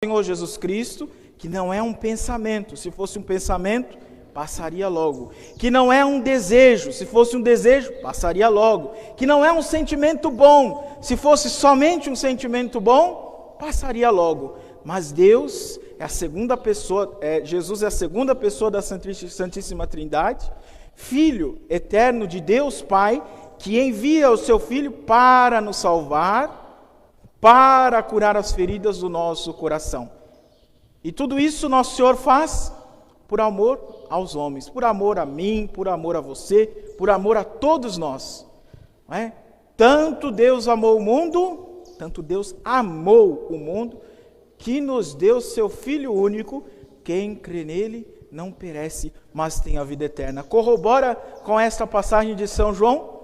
Senhor Jesus Cristo, que não é um pensamento. Se fosse um pensamento, passaria logo. Que não é um desejo. Se fosse um desejo, passaria logo. Que não é um sentimento bom. Se fosse somente um sentimento bom, passaria logo. Mas Deus é a segunda pessoa, Jesus é a segunda pessoa da Santíssima Trindade, Filho eterno de Deus Pai, que envia o seu Filho para nos salvar, para curar as feridas do nosso coração. E tudo isso nosso Senhor faz por amor aos homens, por amor a mim, por amor a você, por amor a todos nós. Não é? Tanto Deus amou o mundo, tanto Deus amou o mundo, que nos deu seu Filho único, quem crê nele não perece, mas tem a vida eterna. Corrobora com esta passagem de São João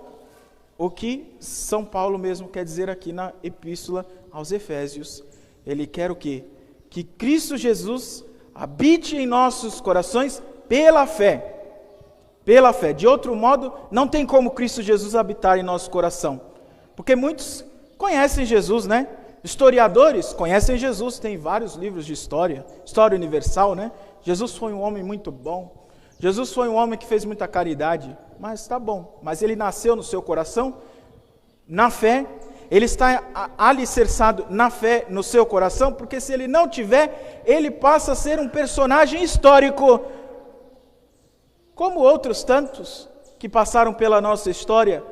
o que São Paulo mesmo quer dizer aqui na Epístola aos Efésios. Ele quer o quê? Que Cristo Jesus habite em nossos corações pela fé. Pela fé. De outro modo, não tem como Cristo Jesus habitar em nosso coração. Porque muitos conhecem Jesus, né? Historiadores conhecem Jesus, tem vários livros de história, história universal, né? Jesus foi um homem muito bom. Jesus foi um homem que fez muita caridade, mas tá bom. Mas ele nasceu no seu coração, na fé. Ele está alicerçado na fé no seu coração, porque se ele não tiver, ele passa a ser um personagem histórico, como outros tantos que passaram pela nossa história.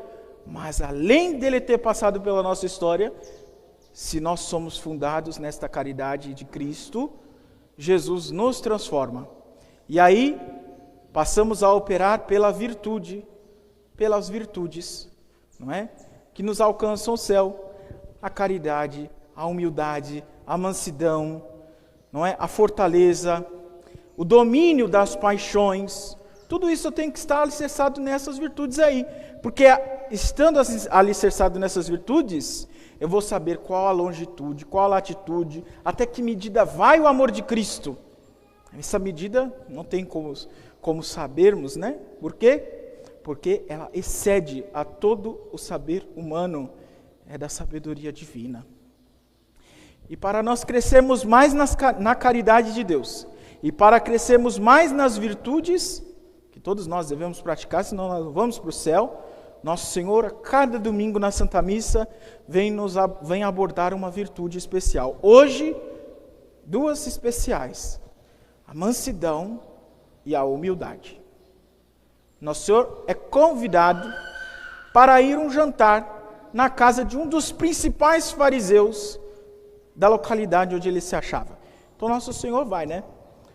Mas além dele ter passado pela nossa história, se nós somos fundados nesta caridade de Cristo, Jesus nos transforma. E aí, passamos a operar pela virtude, pelas virtudes, não é? Que nos alcançam o céu, a caridade, a humildade, a mansidão, não é? A fortaleza, o domínio das paixões, tudo isso tem que estar alicerçado nessas virtudes aí, porque estando alicerçado nessas virtudes, eu vou saber qual a longitude, qual a latitude, até que medida vai o amor de Cristo. Essa medida não tem como sabermos, né? Por quê? Porque ela excede a todo o saber humano, é da sabedoria divina. E para nós crescermos mais na caridade de Deus, e para crescermos mais nas virtudes, que todos nós devemos praticar, senão nós não vamos para o céu, nosso Senhor, a cada domingo na Santa Missa, vem abordar uma virtude especial. Hoje, duas especiais, a mansidão e a humildade. Nosso Senhor é convidado para ir um jantar na casa de um dos principais fariseus da localidade onde ele se achava. Então Nosso Senhor vai, né?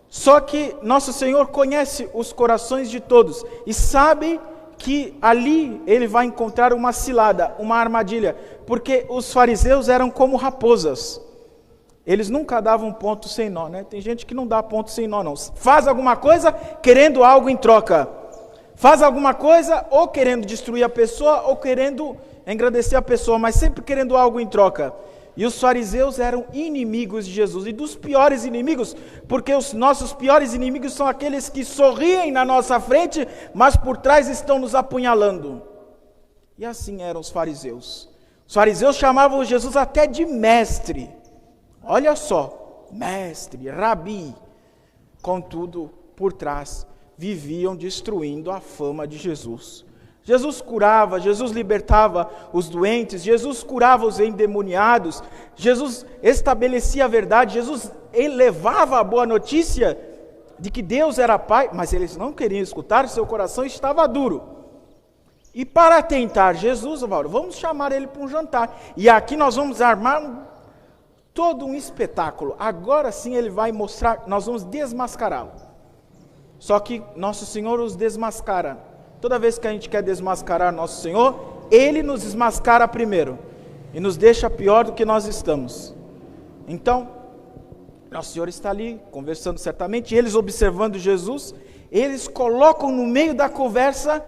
Só que Nosso Senhor conhece os corações de todos e sabe que ali ele vai encontrar uma cilada, uma armadilha, porque os fariseus eram como raposas. Eles nunca davam ponto sem nó, né? Tem gente que não dá ponto sem nó, não. Faz alguma coisa querendo algo em troca. Faz alguma coisa ou querendo destruir a pessoa ou querendo engrandecer a pessoa, mas sempre querendo algo em troca. E os fariseus eram inimigos de Jesus, e dos piores inimigos, porque os nossos piores inimigos são aqueles que sorriem na nossa frente, mas por trás estão nos apunhalando. E assim eram os fariseus. Os fariseus chamavam Jesus até de mestre. Olha só, mestre, rabi. Contudo, por trás, viviam destruindo a fama de Jesus. Jesus curava, Jesus libertava os doentes, Jesus curava os endemoniados, Jesus estabelecia a verdade, Jesus elevava a boa notícia de que Deus era Pai, mas eles não queriam escutar, seu coração estava duro. E para tentar Jesus, vamos chamar ele para um jantar, e aqui nós vamos armar todo um espetáculo. Agora sim ele vai mostrar, nós vamos desmascará-lo. Só que Nosso Senhor os desmascara. Toda vez que a gente quer desmascarar Nosso Senhor, Ele nos desmascara primeiro e nos deixa pior do que nós estamos. Então, Nosso Senhor está ali conversando certamente, e eles observando Jesus, eles colocam no meio da conversa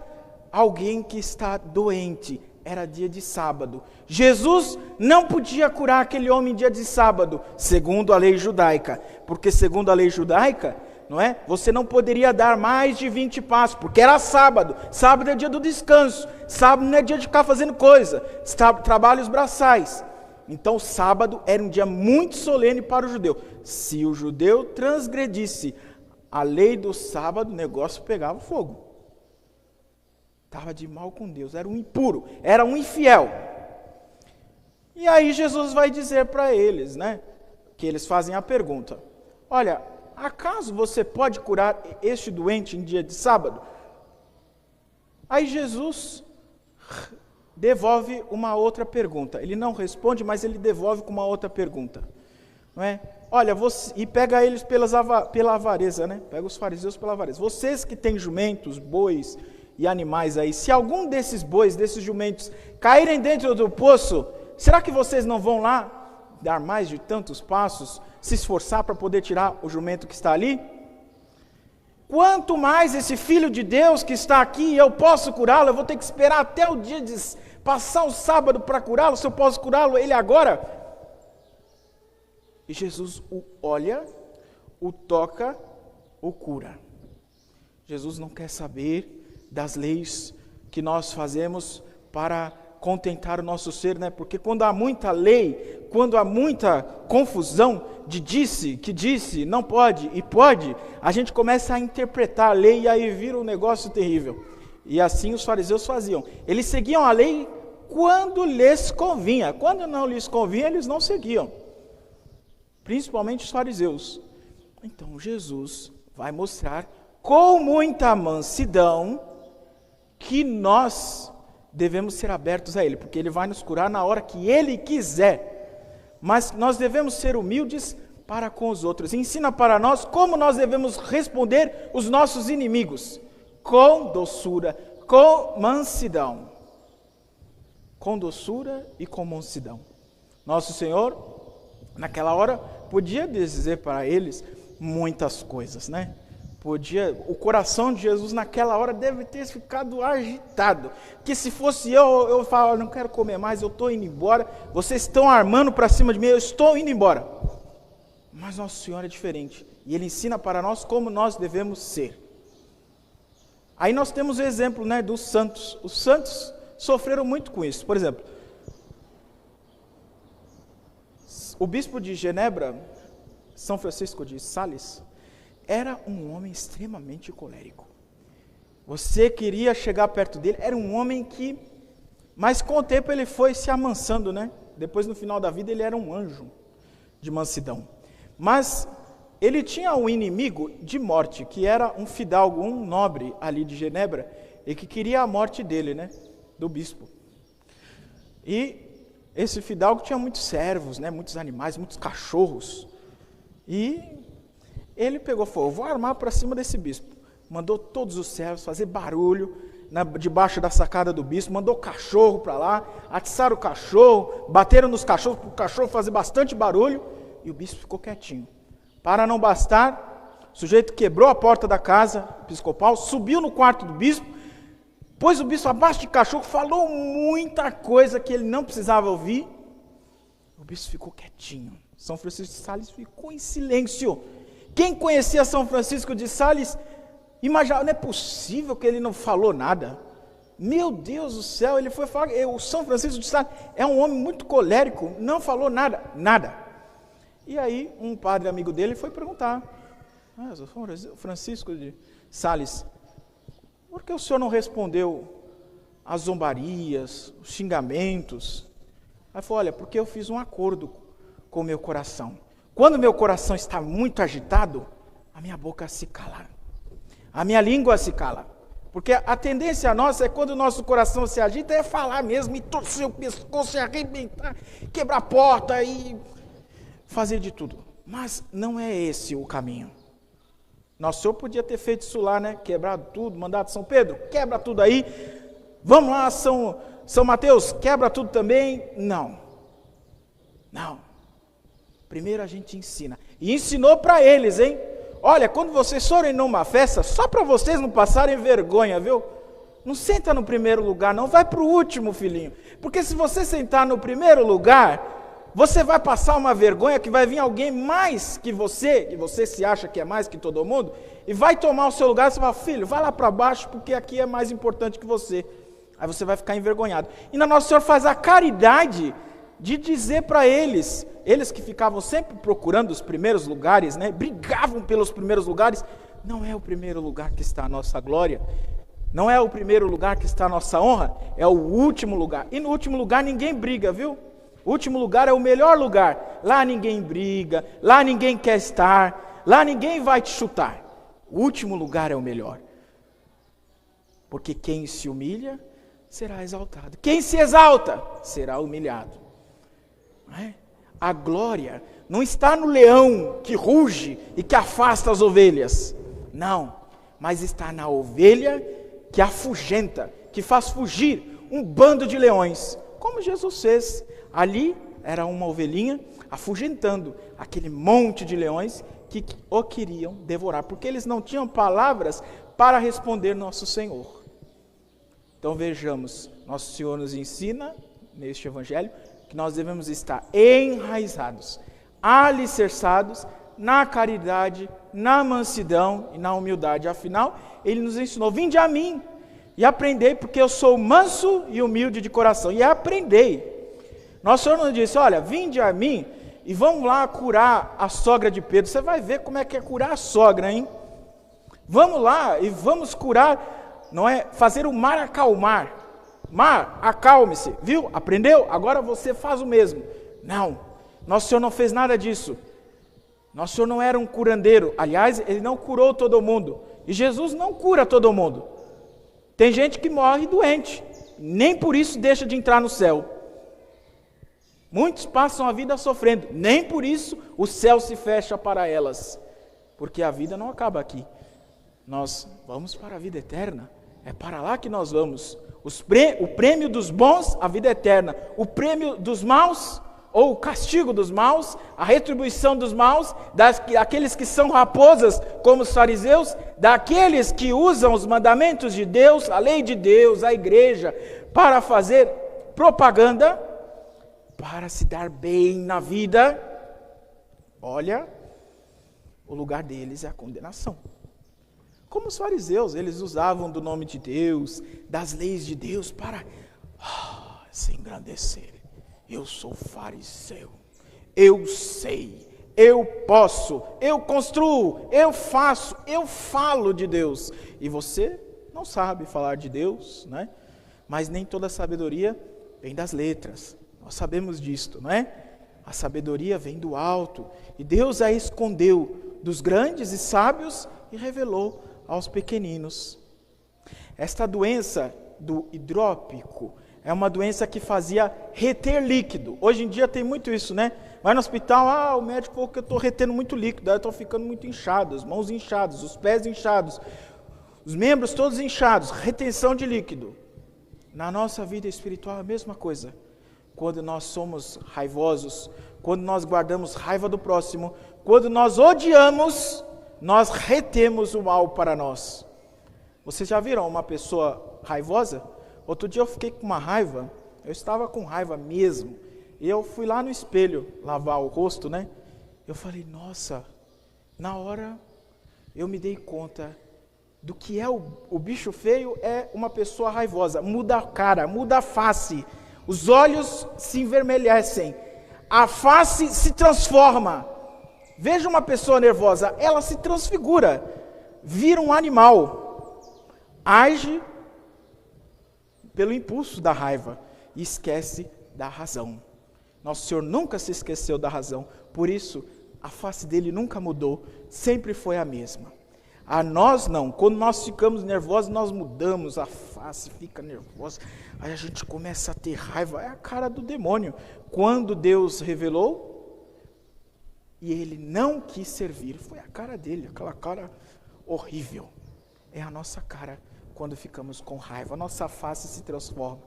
alguém que está doente. Era dia de sábado. Jesus não podia curar aquele homem dia de sábado, segundo a lei judaica, porque segundo a lei judaica, não é? Você não poderia dar mais de 20 passos, porque era sábado. Sábado é dia do descanso. Sábado não é dia de ficar fazendo coisa. Trabalhos braçais. Então o sábado era um dia muito solene para o judeu. Se o judeu transgredisse a lei do sábado, o negócio pegava fogo. Estava de mal com Deus, era um impuro, era um infiel. E aí Jesus vai dizer para eles, né, que eles fazem a pergunta: olha, acaso você pode curar este doente em dia de sábado? Aí Jesus devolve uma outra pergunta. Ele não responde, mas ele devolve com uma outra pergunta. Não é? Olha, e pega eles pela avareza, né? Pega os fariseus pela avareza. Vocês que têm jumentos, bois e animais aí, se algum desses bois, desses jumentos, caírem dentro do poço, será que vocês não vão lá dar mais de tantos passos, se esforçar para poder tirar o jumento que está ali? Quanto mais esse Filho de Deus que está aqui, eu posso curá-lo, eu vou ter que esperar até o dia de passar o sábado para curá-lo, se eu posso curá-lo ele agora? E Jesus o olha, o toca, o cura. Jesus não quer saber das leis que nós fazemos para contentar o nosso ser, né? Porque quando há muita lei, quando há muita confusão de que disse, não pode e pode, a gente começa a interpretar a lei e aí vira um negócio terrível. E assim os fariseus faziam. Eles seguiam a lei quando lhes convinha. Quando não lhes convinha, eles não seguiam. Principalmente os fariseus. Então Jesus vai mostrar com muita mansidão que nós devemos ser abertos a Ele, porque Ele vai nos curar na hora que Ele quiser. Mas nós devemos ser humildes para com os outros. Ensina para nós como nós devemos responder os nossos inimigos. Com doçura, com mansidão. Com doçura e com mansidão. Nosso Senhor, naquela hora, podia dizer para eles muitas coisas, né? O coração de Jesus naquela hora deve ter ficado agitado, que se fosse eu falava, não quero comer mais, eu estou indo embora, vocês estão armando para cima de mim, eu estou indo embora. Mas Nosso Senhor é diferente, e Ele ensina para nós como nós devemos ser. Aí nós temos o exemplo, né, dos santos. Os santos sofreram muito com isso. Por exemplo, o bispo de Genebra, São Francisco de Sales, era um homem extremamente colérico. Você queria chegar perto dele, era um homem que... Mas com o tempo ele foi se amansando, né? Depois no final da vida ele era um anjo de mansidão. Mas ele tinha um inimigo de morte, que era um fidalgo, um nobre ali de Genebra, e que queria a morte dele, né? Do bispo. E esse fidalgo tinha muitos servos, né? Muitos animais, muitos cachorros. E ele pegou fogo, vou armar para cima desse bispo. Mandou todos os servos fazer barulho debaixo da sacada do bispo, mandou cachorro para lá, atiçaram o cachorro, bateram nos cachorros, para o cachorro fazer bastante barulho, e o bispo ficou quietinho. Para não bastar, o sujeito quebrou a porta da casa episcopal, subiu no quarto do bispo, pôs o bispo abaixo de cachorro, falou muita coisa que ele não precisava ouvir. O bispo ficou quietinho. São Francisco de Sales ficou em silêncio. Quem conhecia São Francisco de Sales, imaginava, não é possível que ele não falou nada. Meu Deus do céu, ele foi falar, o São Francisco de Sales é um homem muito colérico, não falou nada. E aí, um padre amigo dele foi perguntar, São Francisco de Sales, por que o senhor não respondeu às zombarias, os xingamentos? Aí falou, olha, porque eu fiz um acordo com o meu coração. Quando meu coração está muito agitado, a minha boca se cala. A minha língua se cala. Porque a tendência nossa é quando o nosso coração se agita, é falar mesmo, e torcer o pescoço, e arrebentar, quebrar a porta e fazer de tudo. Mas não é esse o caminho. Nosso Senhor podia ter feito isso lá, né? Quebrado tudo, mandado São Pedro, quebra tudo aí. Vamos lá, São Mateus, quebra tudo também. Não. Primeiro a gente ensina. E ensinou para eles, hein? Olha, quando vocês forem numa festa, só para vocês não passarem vergonha, viu? Não senta no primeiro lugar, não. Vai para o último, filhinho. Porque se você sentar no primeiro lugar, você vai passar uma vergonha que vai vir alguém mais que você se acha que é mais que todo mundo, e vai tomar o seu lugar e você fala, filho, vai lá para baixo, porque aqui é mais importante que você. Aí você vai ficar envergonhado. E Nosso Senhor faz a caridade de dizer para eles que ficavam sempre procurando os primeiros lugares, né, brigavam pelos primeiros lugares, não é o primeiro lugar que está a nossa glória, não é o primeiro lugar que está a nossa honra, é o último lugar. E no último lugar ninguém briga, viu? O último lugar é o melhor lugar. Lá ninguém briga, lá ninguém quer estar, lá ninguém vai te chutar. O último lugar é o melhor. Porque quem se humilha será exaltado. Quem se exalta será humilhado. Não é? A glória não está no leão que ruge e que afasta as ovelhas. Não, mas está na ovelha que afugenta, que faz fugir um bando de leões. Como Jesus fez. Ali era uma ovelhinha afugentando aquele monte de leões que o queriam devorar, porque eles não tinham palavras para responder nosso Senhor. Então vejamos, nosso Senhor nos ensina, neste Evangelho, que nós devemos estar enraizados, alicerçados na caridade, na mansidão e na humildade. Afinal, Ele nos ensinou, vinde a mim e aprendei, porque eu sou manso e humilde de coração, e aprendei. Nosso Senhor nos disse, olha, vinde a mim e vamos lá curar a sogra de Pedro. Você vai ver como é que é curar a sogra, hein? Vamos lá e vamos curar, não é? Fazer o mar acalmar. Mar, acalme-se, viu? Aprendeu? Agora você faz o mesmo. Não, Nosso Senhor não fez nada disso. Nosso Senhor não era um curandeiro. Aliás, Ele não curou todo mundo. E Jesus não cura todo mundo. Tem gente que morre doente, nem por isso deixa de entrar no céu. Muitos passam a vida sofrendo, nem por isso o céu se fecha para elas, porque a vida não acaba aqui. Nós vamos para a vida eterna, é para lá que nós vamos. O prêmio dos bons, a vida eterna. O prêmio dos maus, ou o castigo dos maus, a retribuição dos maus, daqueles que são raposas, como os fariseus, daqueles que usam os mandamentos de Deus, a lei de Deus, a igreja, para fazer propaganda, para se dar bem na vida. Olha, o lugar deles é a condenação. Como os fariseus, eles usavam do nome de Deus, das leis de Deus, para se engrandecer. Eu sou fariseu, eu sei, eu posso, eu construo, eu faço, eu falo de Deus. E você não sabe falar de Deus, né? Mas nem toda sabedoria vem das letras. Nós sabemos disto, não é? A sabedoria vem do alto, e Deus a escondeu dos grandes e sábios e revelou aos pequeninos. Esta doença do hidrópico é uma doença que fazia reter líquido. Hoje em dia tem muito isso, né? Vai no hospital, o médico falou que eu estou retendo muito líquido, eu estou ficando muito inchado, as mãos inchadas, os pés inchados, os membros todos inchados, retenção de líquido. Na nossa vida espiritual é a mesma coisa. Quando nós somos raivosos, quando nós guardamos raiva do próximo, quando nós odiamos, nós retemos o mal para nós. Vocês já viram uma pessoa raivosa? Outro dia eu fiquei com uma raiva, eu estava com raiva mesmo, e eu fui lá no espelho lavar o rosto, né? Eu falei, nossa, na hora eu me dei conta do que é o bicho feio, é uma pessoa raivosa, muda a cara, muda a face, os olhos se envermelhecem, a face se transforma. Veja uma pessoa nervosa, ela se transfigura, vira um animal, age pelo impulso da raiva e esquece da razão. Nosso Senhor nunca se esqueceu da razão, por isso a face dele nunca mudou, sempre foi a mesma. A nós não, quando nós ficamos nervosos, nós mudamos, a face fica nervosa, aí a gente começa a ter raiva, é a cara do demônio. Quando Deus revelou, e ele não quis servir, foi a cara dele, aquela cara horrível. É a nossa cara quando ficamos com raiva, a nossa face se transforma.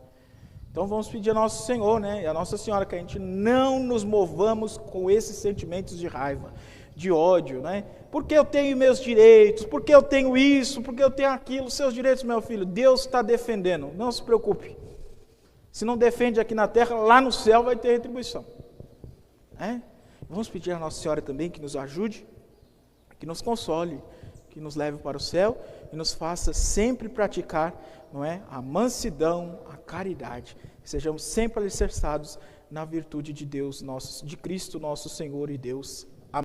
Então vamos pedir a Nosso Senhor, né, e a Nossa Senhora, que a gente não nos movamos com esses sentimentos de raiva, de ódio, né? Porque eu tenho meus direitos, porque eu tenho isso, porque eu tenho aquilo, seus direitos, meu filho, Deus está defendendo, não se preocupe. Se não defende aqui na terra, lá no céu vai ter retribuição. Vamos pedir a Nossa Senhora também que nos ajude, que nos console, que nos leve para o céu e nos faça sempre praticar, não é, a mansidão, a caridade, que sejamos sempre alicerçados na virtude de Deus, de Cristo nosso Senhor e Deus.